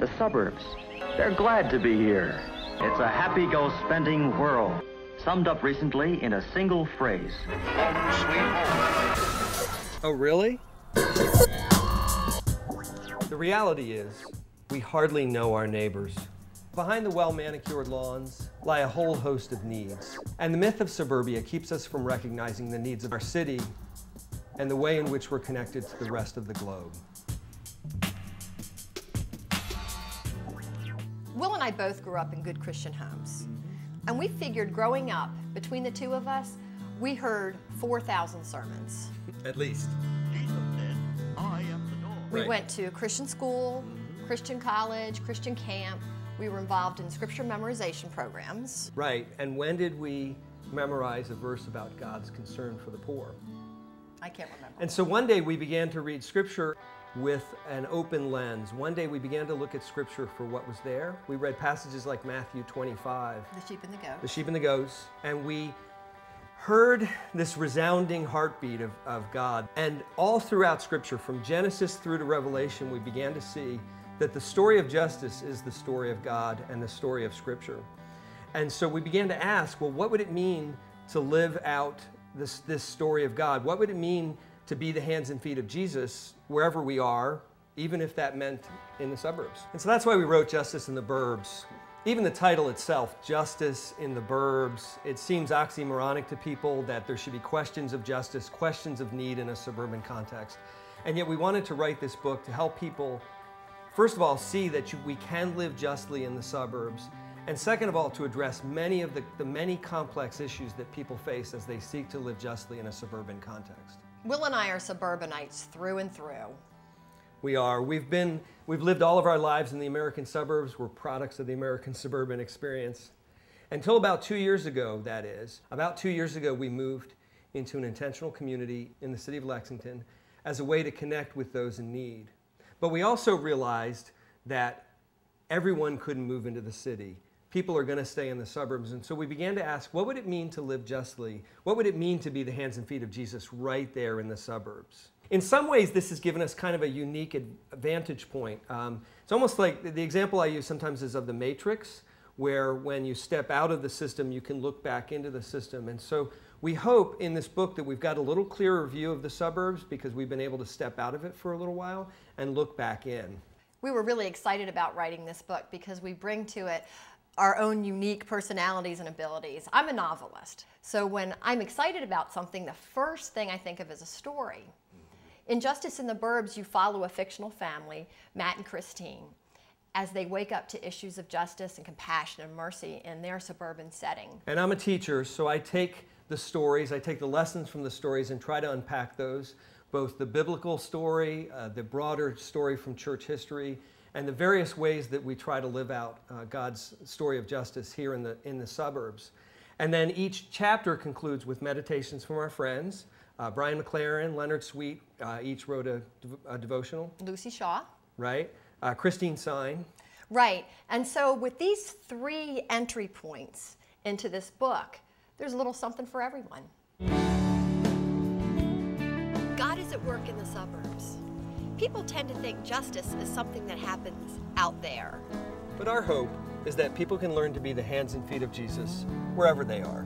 the suburbs. They're glad to be here. It's a happy-go-spending world, summed up recently in a single phrase. Home sweet home. Oh, really? The reality is, we hardly know our neighbors. Behind the well-manicured lawns lie a whole host of needs. And the myth of suburbia keeps us from recognizing the needs of our city and the way in which we're connected to the rest of the globe. Will and I both grew up in good Christian homes. And we figured growing up, between the two of us, we heard 4,000 sermons. At least. We went to Christian school, Christian college, Christian camp. We were involved in scripture memorization programs. Right, and when did we memorize a verse about God's concern for the poor? I can't remember. And so one day we began to read scripture with an open lens. One day we began to look at scripture for what was there. We read passages like Matthew 25. The sheep and the goats. The sheep and the goats. And we heard this resounding heartbeat of God. And all throughout scripture, from Genesis through to Revelation, we began to see that the story of justice is the story of God and the story of scripture. And so we began to ask, well, what would it mean to live out this story of God? What would it mean to be the hands and feet of Jesus wherever we are, even if that meant in the suburbs? And so that's why we wrote Justice in the Burbs. Even the title itself, Justice in the Burbs, it seems oxymoronic to people that there should be questions of justice, questions of need in a suburban context. And yet we wanted to write this book to help people, first of all, see that we can live justly in the suburbs, and second of all, to address many of the many complex issues that people face as they seek to live justly in a suburban context. Will and I are suburbanites through and through. We are. We've lived all of our lives in the American suburbs. We're products of the American suburban experience. Until about 2 years ago, that is. About 2 years ago, we moved into an intentional community in the city of Lexington as a way to connect with those in need. But we also realized that everyone couldn't move into the city. People are going to stay in the suburbs. And so we began to ask, what would it mean to live justly? What would it mean to be the hands and feet of Jesus right there in the suburbs? In some ways, this has given us kind of a unique vantage point. It's almost like the example I use sometimes is of the Matrix, where when you step out of the system, you can look back into the system. And so we hope in this book that we've got a little clearer view of the suburbs because we've been able to step out of it for a little while and look back in. We were really excited about writing this book because we bring to it our own unique personalities and abilities. I'm a novelist, so when I'm excited about something, the first thing I think of is a story. In Justice in the Burbs, you follow a fictional family, Matt and Christine, as they wake up to issues of justice and compassion and mercy in their suburban setting. And I'm a teacher, so I take the stories, I take the lessons from the stories and try to unpack those, both the biblical story, the broader story from church history, and the various ways that we try to live out God's story of justice here in the suburbs. And then each chapter concludes with meditations from our friends. Brian McLaren, Leonard Sweet, each wrote a devotional. Lucy Shaw. Right. Christine Sign. Right. And so with these 3 entry points into this book, there's a little something for everyone. God is at work in the suburbs. People tend to think justice is something that happens out there. But our hope is that people can learn to be the hands and feet of Jesus wherever they are.